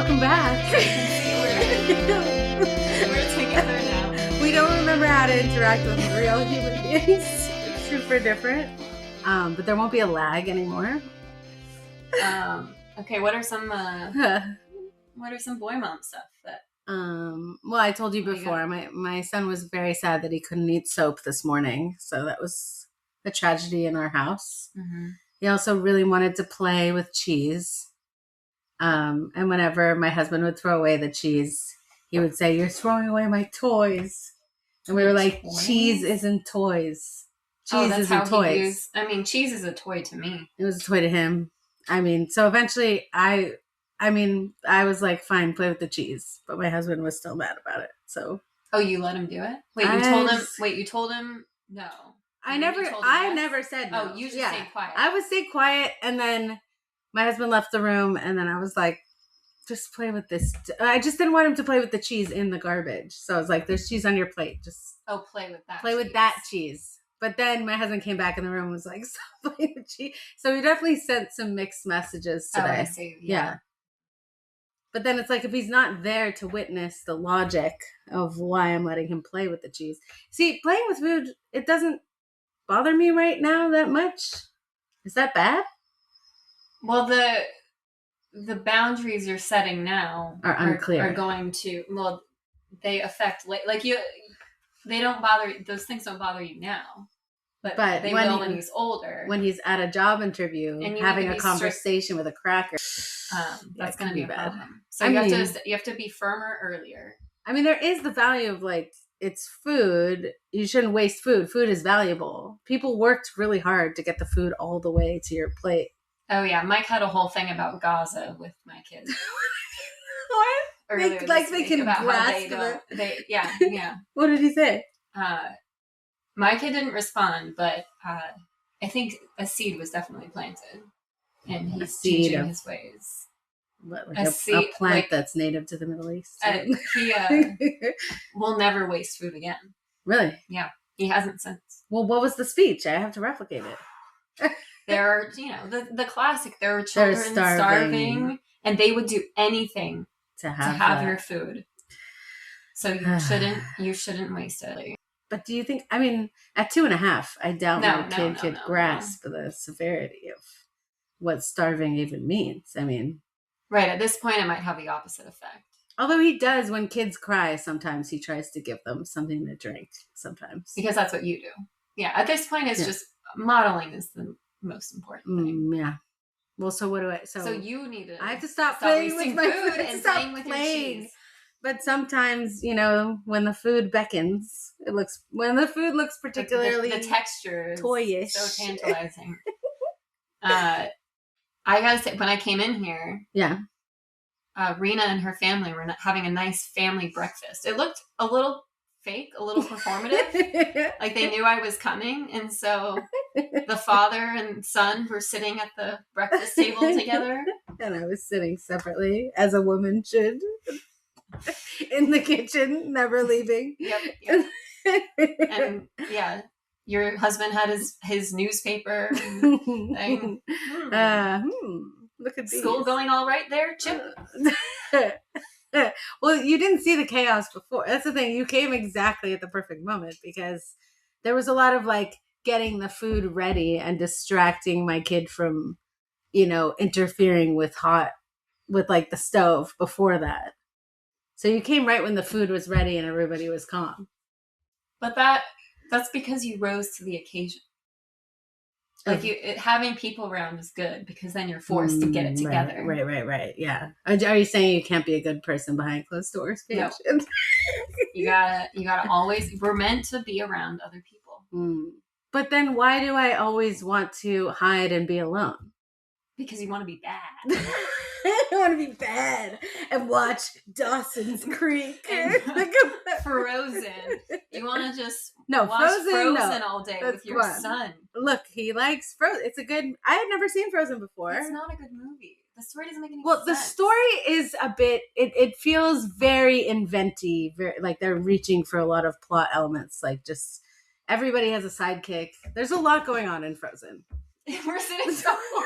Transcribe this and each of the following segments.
welcome back. We're together now. We don't remember how to interact with real human beings. It's super different. But there won't be a lag anymore. Okay, what are some boy mom stuff that? Well, I told you before, my son was very sad that he couldn't eat soap this morning. So that was a tragedy in our house. Mm-hmm. He also really wanted to play with cheese. And whenever my husband would throw away the cheese, he would say, "You're throwing away my toys." And we were like, toys? Cheese isn't toys. Cheese isn't toys. Cheese is a toy to me. It was a toy to him. So eventually I was like, fine, play with the cheese. But my husband was still mad about it. So. Oh, you let him do it? You told him no. I never said no. Oh, you just stayed quiet. I would stay quiet, and then my husband left the room, and then I was like, just play with this. I just didn't want him to play with the cheese in the garbage. So I was like, there's cheese on your plate. Just play with that. With that cheese. But then my husband came back in the room and was like, stop playing with cheese. So we definitely sent some mixed messages today. Oh, I see. Yeah. But then it's like, if he's not there to witness the logic of why I'm letting him play with the cheese. See, playing with food, it doesn't bother me right now that much. Is that bad? Well, the boundaries you're setting now are unclear. Are going to, they affect, they don't bother, those things don't bother you now. But they will when he's older. When he's at a job interview and having a conversation with a cracker. That's going to be bad. So you have to be firmer earlier. I mean, there is the value of it's food. You shouldn't waste food. Food is valuable. People worked really hard to get the food all the way to your plate. Oh yeah, Mike had a whole thing about Gaza with my kids. What? They can grasp it. Yeah. What did he say? My kid didn't respond, but I think a seed was definitely planted, and he's changing his ways. What, a plant that's native to the Middle East? He will never waste food again. Really? Yeah, he hasn't since. Well, what was the speech? I have to replicate it. There are, the classic. There are children starving, and they would do anything to have your food. So you shouldn't waste it. But do you think? I mean, at 2.5, I doubt my kid could grasp the severity of what starving even means. I mean, right at this point, it might have the opposite effect. Although he does, when kids cry, sometimes he tries to give them something to drink. Sometimes because that's what you do. Yeah, at this point, it's just modeling is the most important thing. Yeah. Well, so what do I? So you need to. I have to stop playing with my food and playing with your cheese. But sometimes, when the food beckons, when the food looks particularly the texture is toyish, so tantalizing. I gotta say, when I came in here, Rena and her family were having a nice family breakfast. It looked a little fake, a little performative. Like they knew I was coming, and so the father and son were sitting at the breakfast table together, and I was sitting separately, as a woman should, in the kitchen, never leaving. Yep. And your husband had his newspaper thing. Look at these. School going all right there, Chip? Well, you didn't see the chaos before. That's the thing. You came exactly at the perfect moment, because there was a lot of getting the food ready and distracting my kid from, interfering with the stove before that. So you came right when the food was ready and everybody was calm. But that's because you rose to the occasion. Having people around is good, because then you're forced to get it together. Right. Yeah. Are you saying you can't be a good person behind closed doors? No. You gotta always. We're meant to be around other people. But then why do I always want to hide and be alone? Because you want to be bad. I want to be bad and watch Dawson's Creek and Frozen. You want to just watch Frozen all day with your son. Look, he likes Frozen. It's a good. I had never seen Frozen before. It's not a good movie. The story doesn't make any sense. Well, the story is a bit. It feels very inventive. Like they're reaching for a lot of plot elements. Just everybody has a sidekick. There's a lot going on in Frozen. We're sitting so close.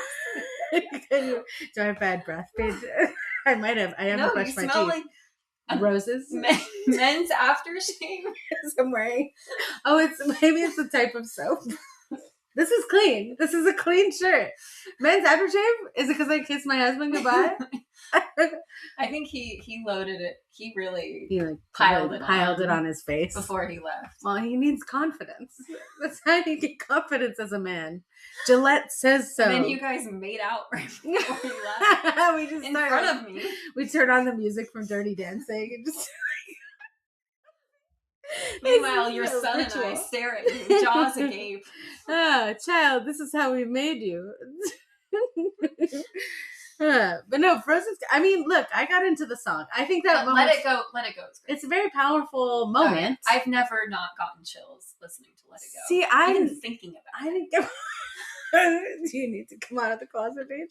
Do I have bad breath, Paige? I might have. I haven't brushed my teeth. Like roses. Men's aftershave. I'm wearing. Oh, maybe it's a type of soap. This is clean. This is a clean shirt. Men's aftershave? Is it because I kissed my husband goodbye? I think he loaded it. He like piled it on his face before he left. Well, he needs confidence. That's how you get confidence as a man. Gillette says so. And then you guys made out right before he left. We just in front of me. We turned on the music from Dirty Dancing and just. Meanwhile, your son ritual. And I stare at you, jaws agape. Oh, child, this is how we made you. But no, Frozen's. I mean, look, I got into the song. I think that moment. Let It Go. It's a very powerful moment. I've never not gotten chills listening to Let It Go. See, even thinking about it. I didn't get. Do you need to come out of the closet, Paige?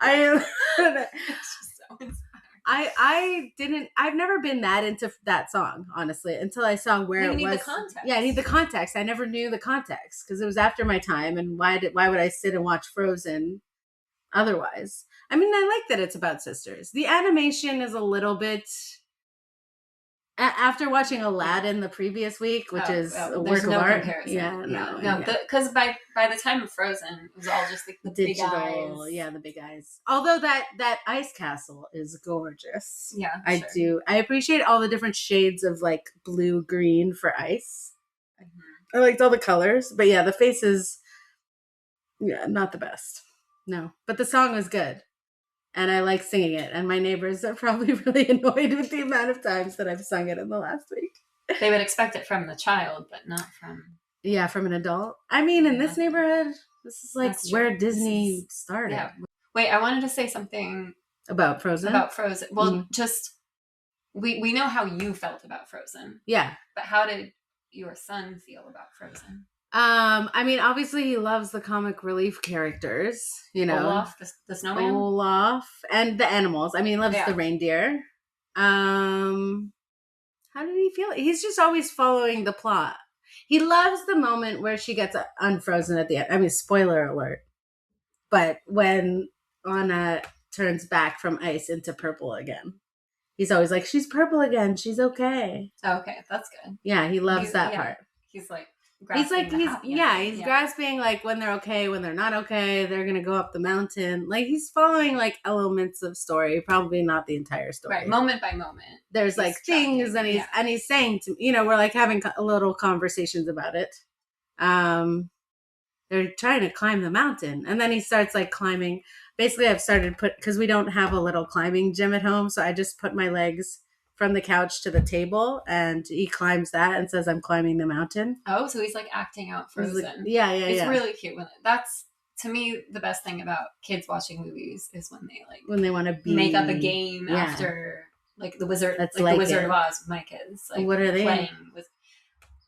I am. It's just so inspiring. I've never been that into that song, honestly, until I saw where it was. The context. Yeah, I need the context. I never knew the context because it was after my time, and why would I sit and watch Frozen otherwise? I mean, I like that it's about sisters. The animation is a little bit. After watching Aladdin the previous week, which is a work of art, comparison. Yeah, because by the time of Frozen, it was all just the digital, big eyes. Yeah, the big eyes. Although that ice castle is gorgeous. Yeah, I do. I appreciate all the different shades of like blue, green for ice. Mm-hmm. I liked all the colors, but yeah, the faces, not the best. No, but the song was good. And I like singing it. And my neighbors are probably really annoyed with the amount of times that I've sung it in the last week. They would expect it from the child, but not from... Yeah, from an adult. I mean, in this neighborhood, this is like where Disney started. Yeah. Wait, I wanted to say something... About Frozen? Well, just... We know how you felt about Frozen. Yeah. But how did your son feel about Frozen? I mean, obviously he loves the comic relief characters, Olaf, the snowman? Olaf, and the animals. I mean, he loves the reindeer. How did he feel? He's just always following the plot. He loves the moment where she gets unfrozen at the end. I mean, spoiler alert. But when Anna turns back from ice into purple again, he's always like, she's purple again. She's okay. Okay, that's good. Yeah, he loves that part. He's like... He's grasping like when they're okay, when they're not okay, they're gonna go up the mountain. Like he's following like elements of story, probably not the entire story. Right, moment by moment. There's like things, and he's saying to we're like having a little conversations about it. They're trying to climb the mountain, and then he starts like climbing. Basically, I've started because we don't have a little climbing gym at home, so I just put my legs from the couch to the table, and he climbs that and says, I'm climbing the mountain. Oh, so he's like acting out Frozen. Like, yeah. It's really cute. That's, to me, the best thing about kids watching movies is when they want to make up a game after, like the Wizard, the Wizard of Oz with my kids. Like, what are they playing with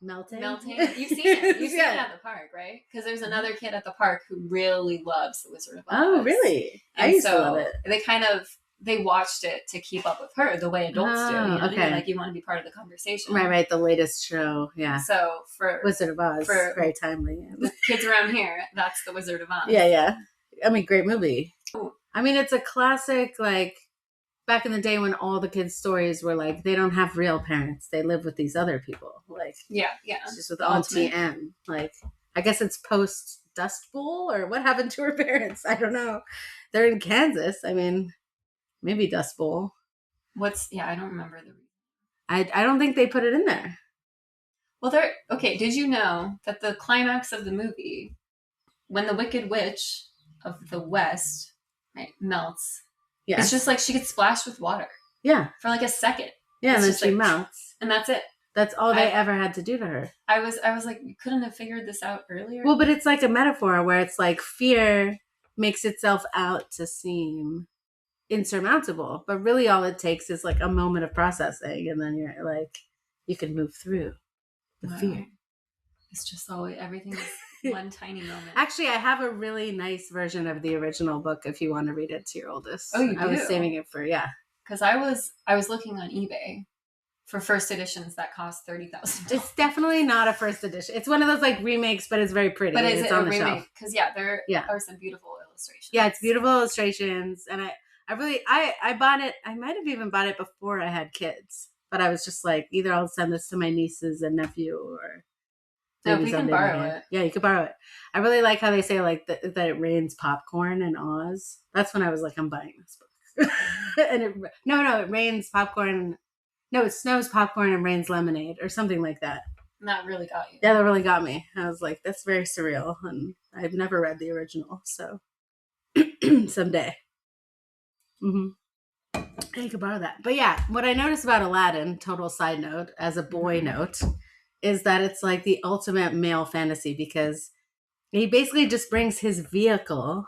melting? You've seen it. You've seen it at the park, right? Because there's another kid at the park who really loves the Wizard of Oz. Oh, really? And I used to love it. They watched it to keep up with her the way adults do. Okay. Like you want to be part of the conversation. Right. The latest show. Yeah. So for Wizard of Oz, very timely. The kids around here, that's the Wizard of Oz. Yeah. I mean, great movie. Ooh. I mean, it's a classic, like back in the day when all the kids' stories were like, they don't have real parents. They live with these other people. Like, yeah. Just with Auntie Anne. Like, I guess it's post Dust Bowl or what happened to her parents? I don't know. They're in Kansas. I mean, maybe Dust Bowl. I don't remember the reason. I don't think they put it in there. Well, did you know that the climax of the movie, when the Wicked Witch of the West melts, it's just like she gets splashed with water. Yeah. For like a second. Yeah, and then she melts. And that's it. That's all they ever had to do to her. I was like, you couldn't have figured this out earlier? Well, but it's like a metaphor where it's like fear makes itself out to seem insurmountable, but really all it takes is like a moment of processing, and then you're like, you can move through the fear. It's just always everything is one tiny moment. Actually, I have a really nice version of the original book if you want to read it to your oldest. Oh, you do? I was saving it for because I was looking on eBay for first editions that cost $30,000. It's definitely not a first edition. It's one of those like remakes, but it's very pretty. But is it's it on a the remake? shelf. Because there are some beautiful illustrations. Yeah, it's beautiful illustrations, and I bought it. I might have even bought it before I had kids, but I was just like, either I'll send this to my nieces and nephew, or no, we can borrow it. Yeah, you could borrow it. I really like how they say like that it rains popcorn in Oz. That's when I was like, I'm buying this book. And it rains popcorn. No, it snows popcorn and rains lemonade or something like that. And that really got you. Yeah, that really got me. I was like, that's very surreal, and I've never read the original, so someday. You could borrow that. But yeah, what I noticed about Aladdin, total side note, as a boy note, is that it's like the ultimate male fantasy, because he basically just brings his vehicle,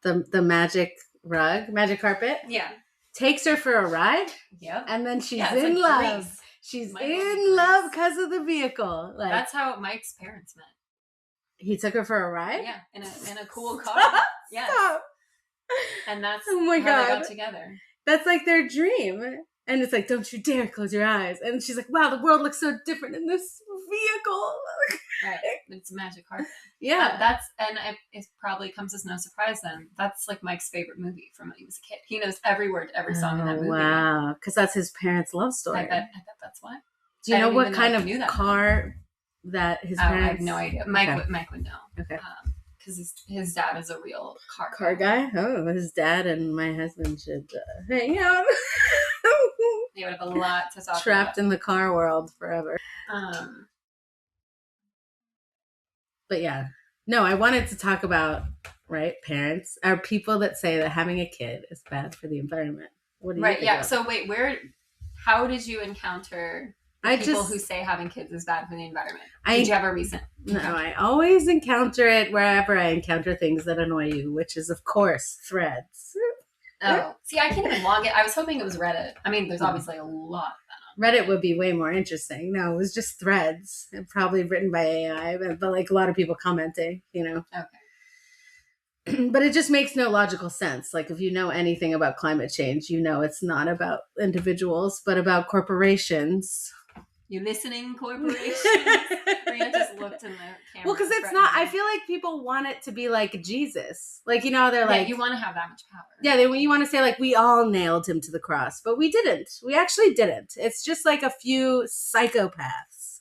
the magic carpet. Yeah. Takes her for a ride. Yep. And then she's in love. Grease. She's in love because of the vehicle. Like, that's how Mike's parents met. He took her for a ride? Yeah, in a cool car. Yeah. And that's how they got together. That's like their dream. And it's like, don't you dare close your eyes. And she's like, wow, the world looks so different in this vehicle. Right. It's a magic carpet. Yeah. It probably comes as no surprise then. That's like Mike's favorite movie from when he was a kid. He knows every word, every song in that movie. Wow. Because that's his parents' love story. I bet that's why. Do you know what kind of car that his parents... I have no idea. Mike would know. Okay. Because his dad is a real car guy. Oh, his dad and my husband should hang out. They would have a lot to talk about. Trapped in the car world forever. But yeah, no, I wanted to talk about, right, parents are people that say that having a kid is bad for the environment. What do you think? Yeah. So wait, how did you encounter people who say having kids is bad for the environment? Did you have a recent? No, I always encounter it wherever I encounter things that annoy you, which is, of course, Threads. Oh, see, I can't even log it. I was hoping it was Reddit. I mean, there's obviously a lot of that on Reddit would be way more interesting. No, it was just Threads, and probably written by AI, but like a lot of people commenting, you know. Okay. But it just makes no logical sense. Like, if you know anything about climate change, you know it's not about individuals, but about corporations. You listening, corporations? Rena just looked in the camera. Well, because it's not. I feel like people want it to be like Jesus. Like, you know, they're like, you want to have that much power. Yeah, you want to say like, we all nailed him to the cross, but we didn't. We actually didn't. It's just like a few psychopaths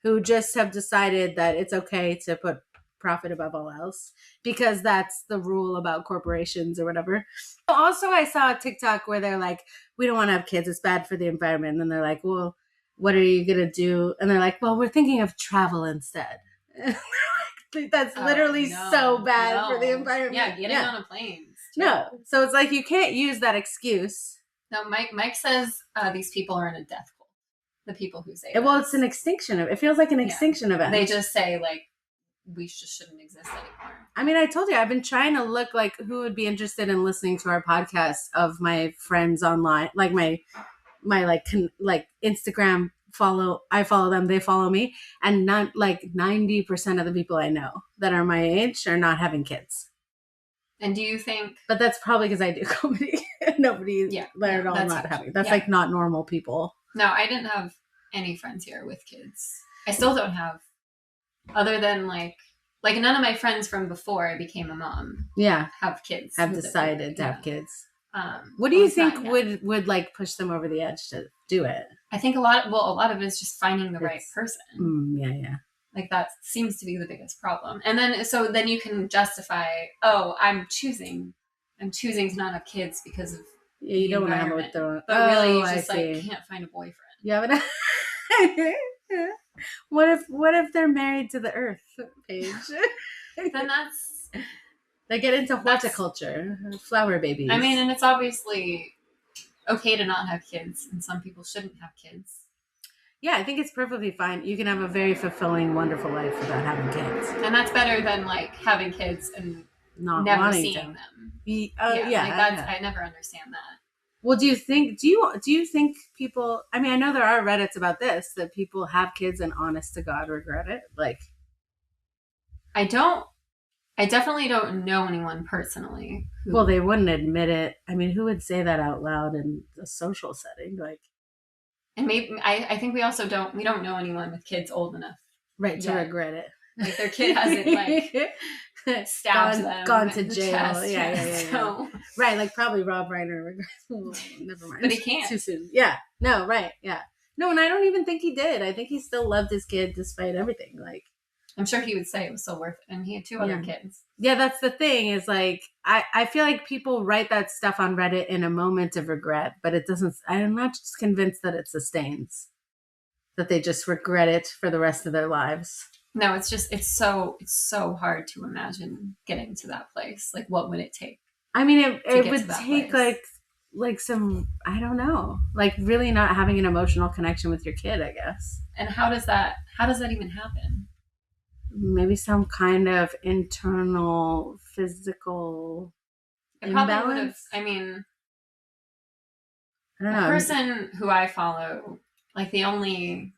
who just have decided that it's okay to put profit above all else because that's the rule about corporations or whatever. Also, I saw a TikTok where they're like, we don't want to have kids. It's bad for the environment. And then they're like, well, what are you going to do? And they're like, well, we're thinking of travel instead. That's literally so bad for the environment. Yeah, getting on a plane. No. So it's like, you can't use that excuse. No, Mike says these people are in a death cult. The people who say well, it's an extinction of it. Feels like an extinction event. They just say like, we just shouldn't exist anymore. I mean, I told you, I've been trying to look like who would be interested in listening to our podcast of my friends online, like my Instagram I follow them, they follow me, and not like 90% of the people I know that are my age are not having kids. And do you think? But that's probably because I do comedy. They're all not having. That's like not normal people. No, I didn't have any friends here with kids. I still don't have, other than like none of my friends from before I became a mom. Yeah, have kids. Have decided to have kids. What do you think would like push them over the edge to do it? I think a lot of it is just finding the right person. Yeah. Like that seems to be the biggest problem. And then you can justify, I'm choosing to not have kids because of you don't want to have it with their own. But really, you just can't find a boyfriend. You haven't. What if they're married to the earth, Paige? Then that's. They get into horticulture, flower babies. I mean, and it's obviously okay to not have kids, and some people shouldn't have kids. Yeah, I think it's perfectly fine. You can have a very fulfilling, wonderful life without having kids. And that's better than like having kids and not never seeing them. I never understand that. Well, do you think people, I mean, I know there are Reddits about this, that people have kids and honest to God regret it. Like, I definitely don't know anyone personally. Well, they wouldn't admit it. I mean, who would say that out loud in a social setting? Like, and maybe I think we don't know anyone with kids old enough, right, to regret it. Like their kid hasn't like stabbed them, gone to jail. Chest, Yeah. So. Right, like probably Rob Reiner. Never mind. But he can't. Too soon. Yeah. No, right. Yeah. No, and I don't even think he did. I think he still loved his kid despite everything. Like, I'm sure he would say it was so worth it. And he had 2 other kids. Yeah, that's the thing is like, I feel like people write that stuff on Reddit in a moment of regret, but it doesn't, I'm not just convinced that it sustains, that they just regret it for the rest of their lives. No, it's so hard to imagine getting to that place. Like, what would it take? I mean, it would take like some, I don't know, like really not having an emotional connection with your kid, I guess. And how does that even happen? Maybe some kind of internal physical imbalance. I don't know. The person who I follow, like the only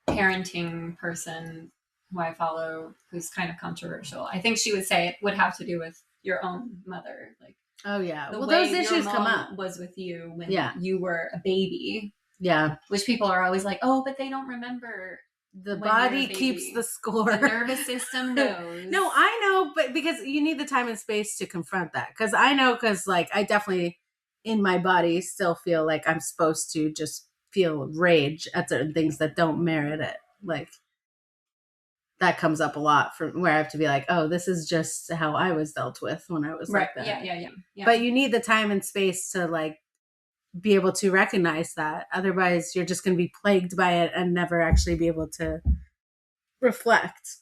parenting person who I follow who's kind of controversial, I think she would say it would have to do with your own mother. Like, oh yeah, well, those issues come up was with you when you were a baby. Yeah, which people are always like, oh, but they don't remember. The body keeps the score. The nervous system knows. No, I know, but because you need the time and space to confront that. Because I know, like I definitely in my body still feel like I'm supposed to just feel rage at certain things that don't merit it. Like that comes up a lot from where I have to be like, oh, this is just how I was dealt with when I was like that. Yeah. But you need the time and space to like be able to recognize that. Otherwise, you're just going to be plagued by it and never actually be able to reflect.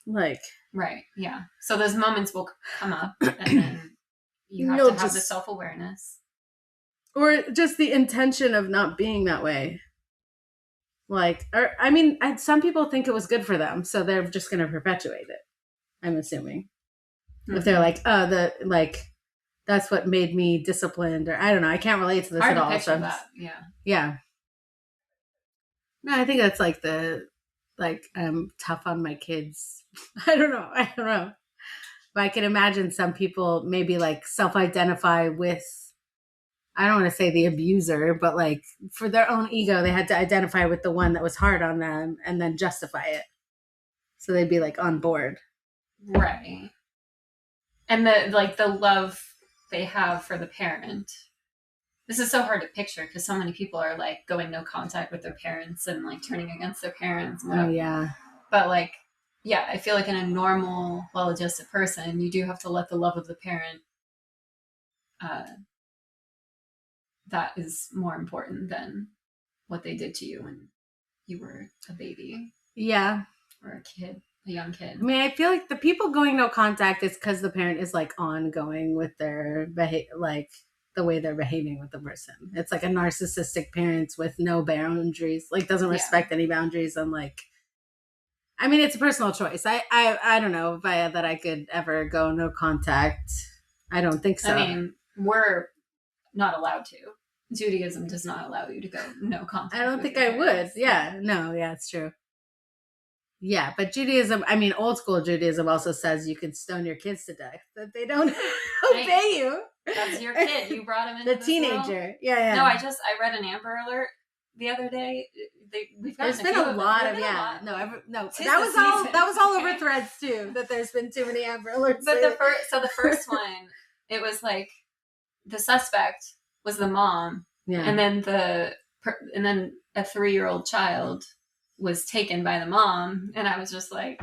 Like, right. Yeah. So those moments will come up and then you have to have the self-awareness. Or just the intention of not being that way. Like, or I mean, some people think it was good for them, so they're just going to perpetuate it. I'm assuming. Mm-hmm. If they're like, oh, that's what made me disciplined, or I don't know. I can't relate to this at all. So yeah. No, I think that's like I'm tough on my kids. I don't know. But I can imagine some people maybe like self-identify with, I don't want to say the abuser, but like for their own ego, they had to identify with the one that was hard on them and then justify it. So they'd be like on board. Right. And the love they have for the parent. This is so hard to picture because so many people are like going no contact with their parents and like turning against their parents. Oh yeah. But like, yeah, I feel like in a normal, well-adjusted person, you do have to let the love of the parent, that is more important than what they did to you when you were a baby. Yeah. Or a kid. A young kid. I mean, I feel like the people going no contact is because the parent is like ongoing with their like the way they're behaving with the person. It's like a narcissistic parent with no boundaries, like doesn't respect any boundaries, and like, I mean, it's a personal choice. I don't know if that I could ever go no contact. I don't think so. I mean, we're not allowed to. Judaism does not allow you to go no contact. I don't think I would. Yeah, no, yeah, it's true. Yeah, but Judaism, I mean, old school Judaism also says you can stone your kids to death, that they don't obey you. That's your kid. You brought him into the teenager. World. Yeah. No, I read an Amber Alert the other day. There's been a lot of that was all over Threads too. That there's been too many Amber Alerts. But the first one, it was like the suspect was the mom, and then a 3-year-old child was taken by the mom, and I was just like,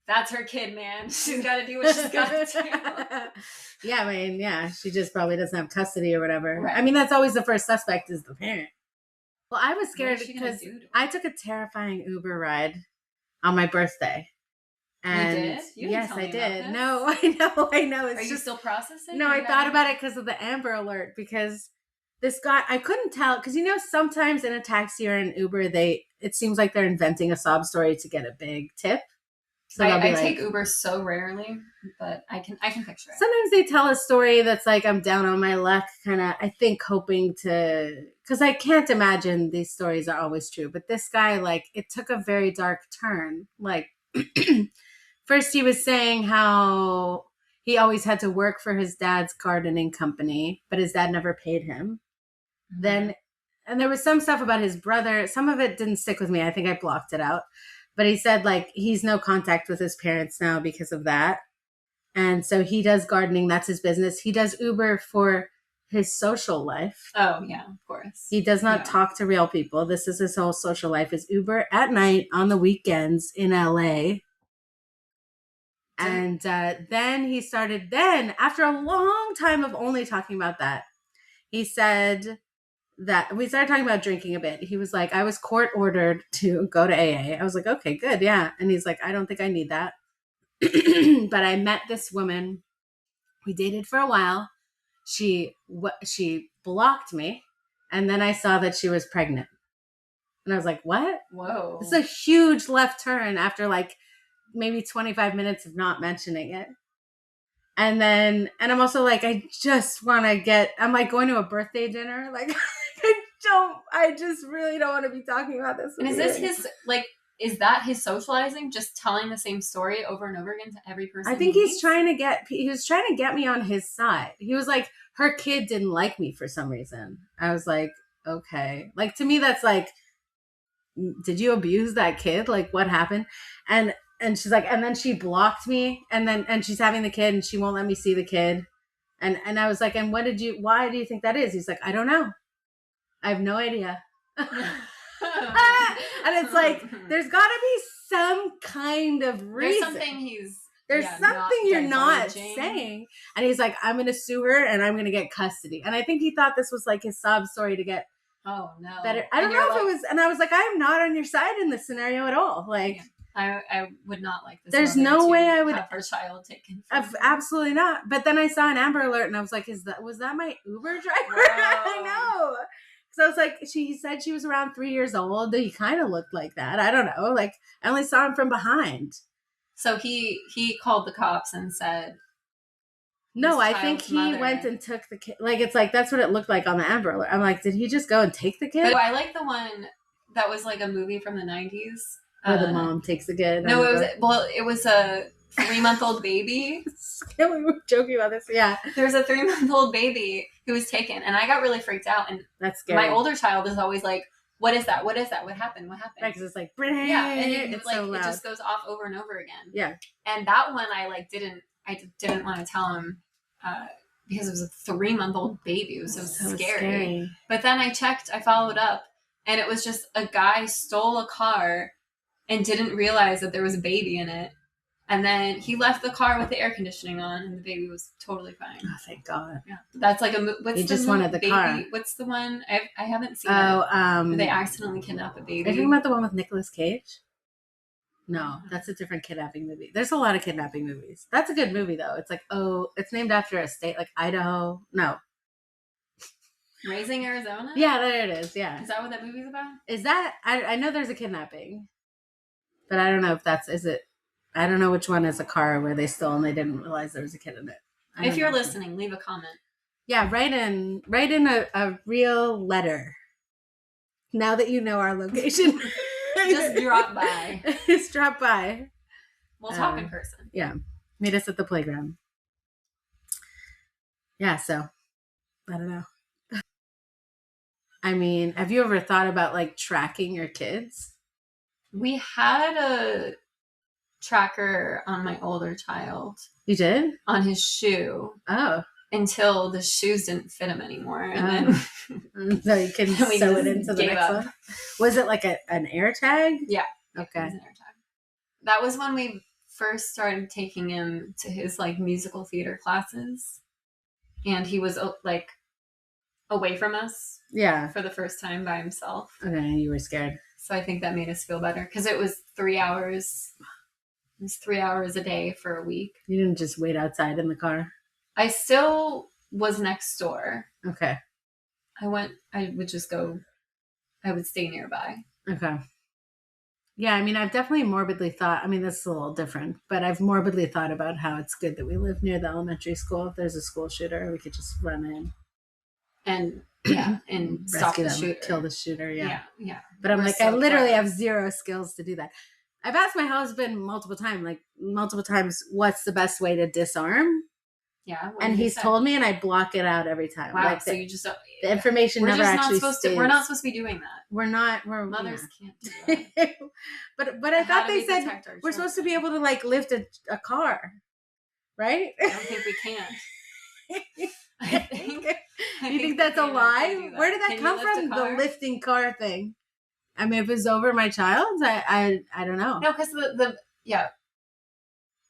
that's her kid, man. She's got to do what she's got to do. Yeah, I mean, she just probably doesn't have custody or whatever. Right. I mean, that's always the first suspect is the parent. Well, I was scared because I took a terrifying Uber ride on my birthday. And you did? Yes, I did. No, I know. Are you still processing? No, I thought about it because of the Amber Alert, because this guy, I couldn't tell, because sometimes in a taxi or an Uber, it seems like they're inventing a sob story to get a big tip. So I take Uber so rarely, but I can picture it. Sometimes they tell a story that's like, I'm down on my luck, kind of, I think, hoping to, because I can't imagine these stories are always true. But this guy, like, it took a very dark turn. Like, first he was saying how he always had to work for his dad's gardening company, but his dad never paid him. Mm-hmm. Then, and there was some stuff about his brother. Some of it didn't stick with me. I think I blocked it out. But he said, like, he's no contact with his parents now because of that. And so he does gardening. That's his business. He does Uber for his social life. Oh, yeah, of course. He does not talk to real people. This is his whole social life, is Uber at night on the weekends in LA. And then he started, after a long time of only talking about that, he said that we started talking about drinking a bit. He was like, I was court ordered to go to AA. I was like, okay, good. Yeah. And he's like, I don't think I need that. But I met this woman. We dated for a while. She blocked me. And then I saw that she was pregnant. And I was like, what? Whoa. This is a huge left turn after like maybe 25 minutes of not mentioning it. And I'm also like, I just want to I'm like going to a birthday dinner. Like, I just really don't want to be talking about this. And is this his, like, is that his socializing? Just telling the same story over and over again to every person? I think he was trying to get me on his side. He was like, her kid didn't like me for some reason. I was like, okay. Like, to me, that's like, did you abuse that kid? Like, what happened? And she's like, and then she blocked me, and she's having the kid and she won't let me see the kid. And I was like, and why do you think that is? He's like, I don't know. I have no idea. And it's like, there's got to be some kind of reason. There's something you're not saying. And he's like, I'm going to sue her and I'm going to get custody. And I think he thought this was like his sob story to get better. I don't know if it was. And I was like, I'm not on your side in this scenario at all. Like, I would not like this. There's no way I would have her child taken. Absolutely not. But then I saw an Amber Alert and I was like, was that my Uber driver? I know. So I was like, he said she was around 3 years old. He kind of looked like that. I don't know. Like, I only saw him from behind. So he called the cops and said, no, I think he went and took the kid. Like, it's like, that's what it looked like on the Amber Alert. I'm like, did he just go and take the kid? But I like the one that was like a movie from the 90s. Where the mom takes the kid. No, it was a 3-month-old baby. We were joking about this. Yeah. There was a 3-month-old baby who was taken, and I got really freaked out. And that's scary. My older child is always like, what is that? What is that? What happened? What happened? Right, because it's like, yeah, and it's like, so loud. It just goes off over and over again. Yeah. And that one I didn't want to tell him because it was a 3-month-old baby. It was so scary. But then I followed up, and it was just a guy stole a car and didn't realize that there was a baby in it. And then he left the car with the air conditioning on, and the baby was totally fine. Oh, thank God. Yeah. That's like he just wanted the car. What's the one? I haven't seen it. Where they accidentally kidnap a baby. Are you talking about the one with Nicolas Cage? No, that's a different kidnapping movie. There's a lot of kidnapping movies. That's a good movie, though. It's like, it's named after a state, like Idaho. No. Raising Arizona? Yeah, there it is. Yeah. Is that what that movie's about? Is that? I know there's a kidnapping. But I don't know if I don't know which one is a car where they stole and they didn't realize there was a kid in it. If you're listening, leave a comment. Yeah, write in a real letter. Now that you know our location. Just drop by. Just drop by. We'll talk in person. Yeah. Meet us at the playground. Yeah, so I don't know. I mean, have you ever thought about like tracking your kids? We had a tracker on my older child. You did? On his shoe. Oh. Until the shoes didn't fit him anymore. And then so you can sew it into the next one. Was it like an air tag? Yeah. Okay. It was an air tag. That was when we first started taking him to his like musical theater classes. And he was like away from us. Yeah. For the first time by himself. Okay, you were scared. So I think that made us feel better because it was 3 hours. It was 3 hours a day for a week. You didn't just wait outside in the car? I still was next door. Okay. I would stay nearby. Okay. Yeah, I mean, I've definitely morbidly thought, I mean, this is a little different, but I've morbidly thought about how it's good that we live near the elementary school. If there's a school shooter, we could just run in. And stop the shooter. Kill the shooter, yeah. Yeah. But I'm I literally have zero skills to do that. I've asked my husband multiple times, what's the best way to disarm? Yeah. And he's told me, and I block it out every time. Wow, so you just... The information never actually stays. We're not supposed to be doing that. Mothers can't do that. but I thought they said we're supposed to be able to, like, lift a car. right? I don't think we can. You think that's a lie? Where did that come from? The lifting car thing. I mean, if it's over my child, I don't know. No, because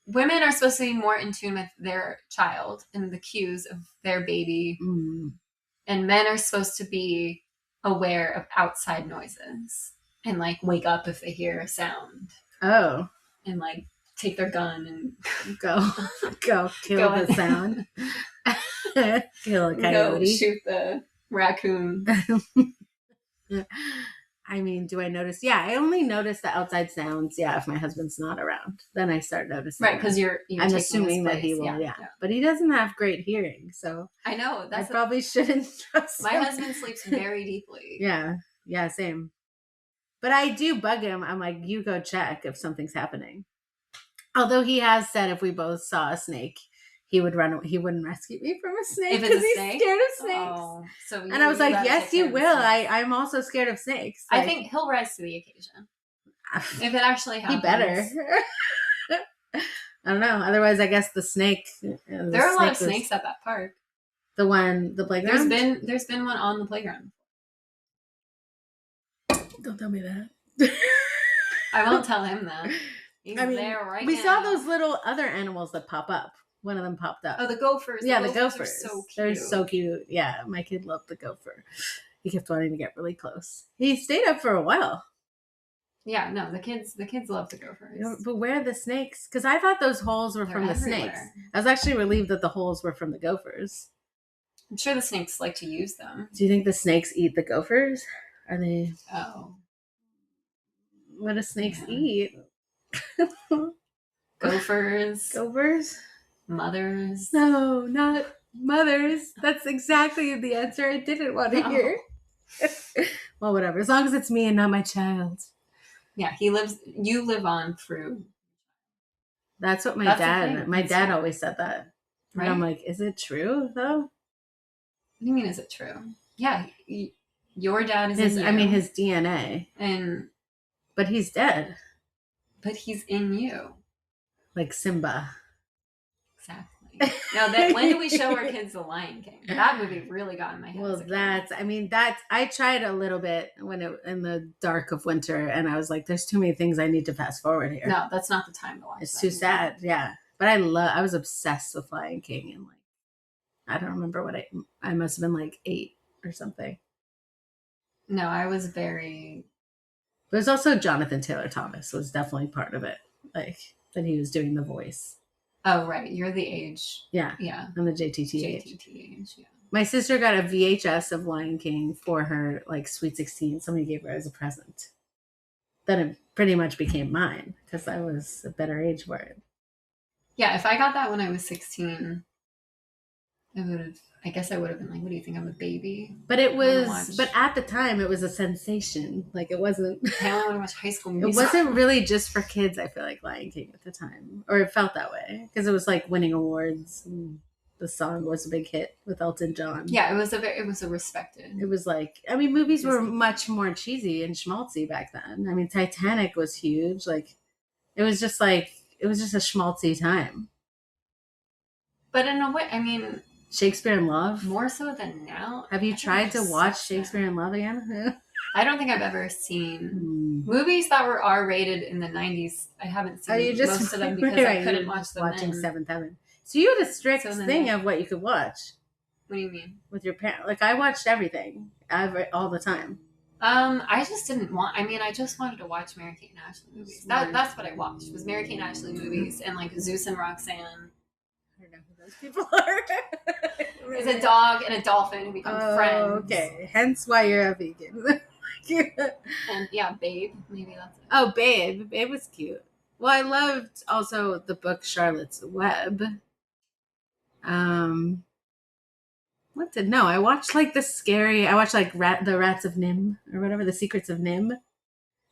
women are supposed to be more in tune with their child and the cues of their baby. Mm. And men are supposed to be aware of outside noises and like wake up if they hear a sound. Oh. And like take their gun and go kill the sound. Kill a coyote. Go shoot the raccoon. I mean, do I notice? Yeah, I only notice the outside sounds. Yeah, if my husband's not around, then I start noticing. Right, because I'm assuming that he will. Yeah, but he doesn't have great hearing, so I know I probably shouldn't trust my him. husband sleeps very deeply. Yeah, same. But I do bug him. I'm like, you go check if something's happening. Although he has said if we both saw a snake, he would run. He wouldn't rescue me from a snake because he's scared of snakes. Oh, so and I was like, yes, you will. I'm also scared of snakes. Like, I think he'll rise to the occasion. If it actually happens. He better. I don't know. Otherwise, I guess the snake. There are a lot of snakes at that park. The playground? There's been one on the playground. Don't tell me that. I won't tell him that. He's there right now. We saw those little other animals that pop up. One of them popped up. Oh, the gophers. Yeah, the gophers. Are so cute. They're so cute. Yeah, my kid loved the gopher. He kept wanting to get really close. He stayed up for a while. Yeah, no, the kids love the gophers. But where are the snakes? Because I thought those holes were from the snakes. I was actually relieved that the holes were from the gophers. I'm sure the snakes like to use them. Do you think the snakes eat the gophers? Are they? Oh. What do snakes eat? Gophers. Gophers? Mothers. No, not mothers. That's exactly the answer I didn't want to hear. Well, whatever. As long as it's me and not my child. Yeah, you live on through. That's what my dad always said that. Right? And I'm like, is it true though? What do you mean, is it true? Yeah, your dad is in you. I mean, his DNA. But he's dead. But he's in you. Like Simba. Exactly. Now, when do we show our kids The Lion King? That movie really got in my head. Well, I tried a little bit in the dark of winter, and I was like, there's too many things I need to fast forward here. No, that's not the time to watch. It's too sad. Yeah. But I was obsessed with Lion King, and like, I don't remember what I must have been like 8 or something. No, I was very... There's also Jonathan Taylor Thomas was definitely part of it. Like, that he was doing the voice. Oh, right. You're the age. Yeah. Yeah. I'm the JTT age, yeah. My sister got a VHS of Lion King for her, like, Sweet 16. Somebody gave her as a present. Then it pretty much became mine because I was a better age for it. Yeah, if I got that when I was 16, I guess I would have been like, what do you think? I'm a baby. But but at the time it was a sensation. Like, it wasn't. I only want to watch High School Musical. It wasn't really just for kids, I feel like, Lion King at the time. Or it felt that way. Because it was like winning awards. And the song was a big hit with Elton John. Yeah, it was a respected. It was like, I mean, movies were much more cheesy and schmaltzy back then. I mean, Titanic was huge. Like, it was just a schmaltzy time. But in a way, I mean... Shakespeare in Love? More so than now. Have you tried to watch Shakespeare in Love again? I don't think I've ever seen movies that were R-rated in the 90s. I haven't seen most of them because I couldn't watch them watching Seventh Heaven. So you had a strict thing of what you could watch. What do you mean? With your parents. Like, I watched everything. All the time. I just didn't want... I mean, I just wanted to watch Mary-Kate and Ashley movies. That's what I watched, was Mary-Kate and Ashley movies and, like, Zeus and Roxanne. I don't know who those people are. There's a dog and a dolphin who become friends. Okay. Hence why you're a vegan. And yeah, Babe. Maybe that's it. Oh, Babe. Babe was cute. Well, I loved also the book Charlotte's Web. I watched like I watched like the Rats of Nim or whatever, The Secrets of Nim,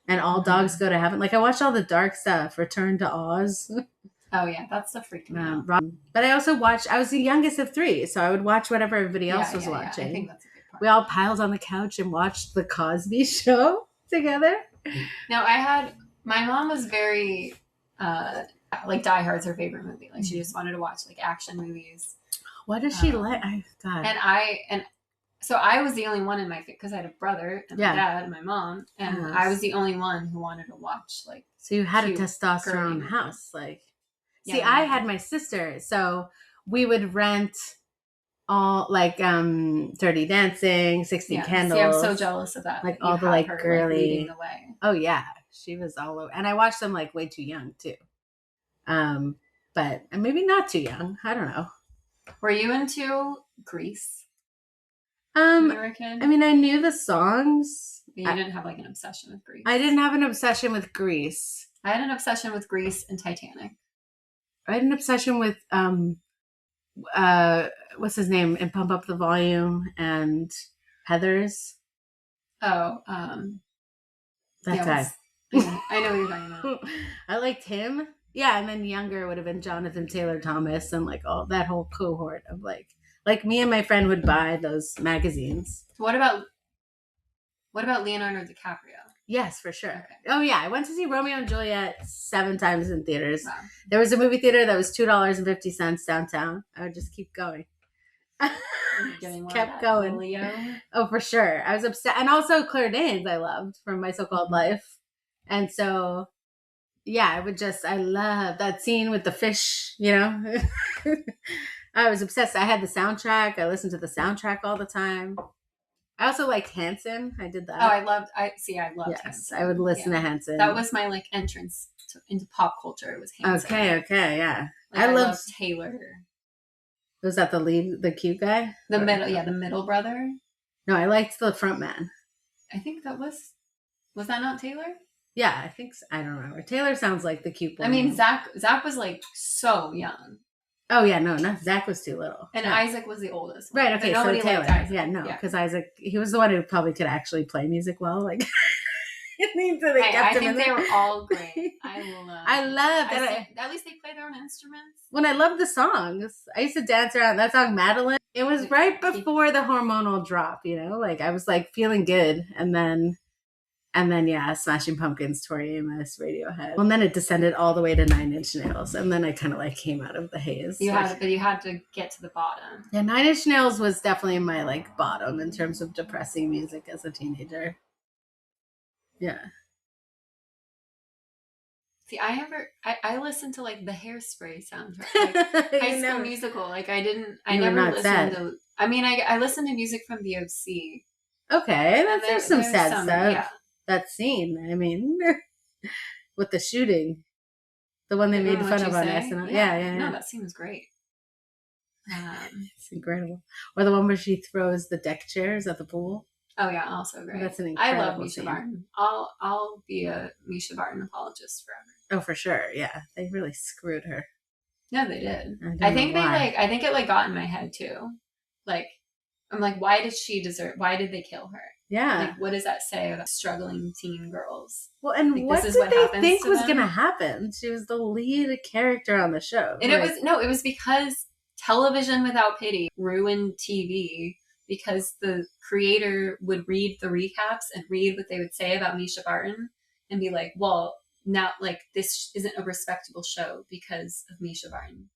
and All Dogs Go to Heaven. Like, I watched all the dark stuff, Return to Oz. Oh yeah, that stuff freaked me out. But I also watched, I was the youngest of 3, so I would watch whatever everybody else was watching. Yeah, I think that's a good part. We all piled on the couch and watched The Cosby Show together. No, my mom was very Like Die Hard's her favorite movie. Like she just wanted to watch like action movies. What does she like? God. And so I was the only one in my because I had a brother and my dad and my mom, and I was the only one who wanted to watch like. So you had a testosterone house, like. See, I had my sister, so we would rent all like Dirty Dancing, 16 Candles. See, I'm so jealous of that. Like all the like girly. Leading the way. Oh yeah, she was all over, and I watched them like way too young too. But maybe not too young. I don't know. Were you into Grease? When you were a kid? I mean, I knew the songs. But you didn't have like an obsession with Grease. I didn't have an obsession with Grease. I had an obsession with Grease and Titanic. I had an obsession with what's his name in Pump Up the Volume and Heathers. Oh, that guy. I know what you're talking about. I liked him. Yeah, and then younger would have been Jonathan Taylor Thomas and like all that whole cohort of like me and my friend would buy those magazines. What about Leonardo DiCaprio? Yes, for sure. Okay. Oh yeah, I went to see Romeo and Juliet 7 times in theaters. Wow. There was a movie theater that was $2.50 downtown. I would just keep going. Kept going. Leo. Oh, for sure. I was upset, and also Claire Danes I loved from My So-Called Life, and so yeah, I love that scene with the fish. You know, I was obsessed. I had the soundtrack. I listened to the soundtrack all the time. I also liked Hanson. I did that. Oh, I loved Hanson. I would listen to Hanson. That was my like entrance into pop culture. It was Hanson. Okay, yeah. Like, I loved Taylor. Was that the lead, the cute guy? The middle brother. No, I liked the front man. I think that was that not Taylor? Yeah, I think so. I don't remember. Taylor sounds like the cute boy. I mean, Zach was like so young. Oh yeah, no, Zach was too little. And Isaac was the oldest one. Right, okay, so Taylor. Yeah, no, because Isaac, he was the one who probably could actually play music well. Like, I think they were all great. I love that. At least they play their own instruments. When I loved the songs, I used to dance around that song, Madeline. It was right before the hormonal drop, you know? Like, I was like feeling good, and then yeah, Smashing Pumpkins, Tori Amos, Radiohead. Well, and then it descended all the way to 9 Inch Nails, and then I kind of like came out of the haze. You had to get to the bottom. Yeah, 9 Inch Nails was definitely my like bottom in terms of depressing music as a teenager. Yeah. See, I listened to like the Hairspray soundtrack, like High School Musical. Like I never listened to. I mean, I listened to music from the OC. Okay, there's some sad stuff. Yeah. That scene, I mean, with the shooting, the one they made fun of on SNL. Yeah. No, that scene was great. It's incredible. Or the one where she throws the deck chairs at the pool. Oh yeah, also great. That's an incredible I love Misha Barton. I'll be a Misha Barton apologist forever. Oh, for sure. Yeah, they really screwed her. No, they did. I think it like got in my head too. Like, I'm like, why did they kill her? Yeah. Like, what does that say about struggling teen girls? Well, and like, what did they think was going to happen? She was the lead character on the show. And it was because television without pity ruined TV, because the creator would read the recaps and read what they would say about Misha Barton and be like, well, now, like, this isn't a respectable show because of Misha Barton.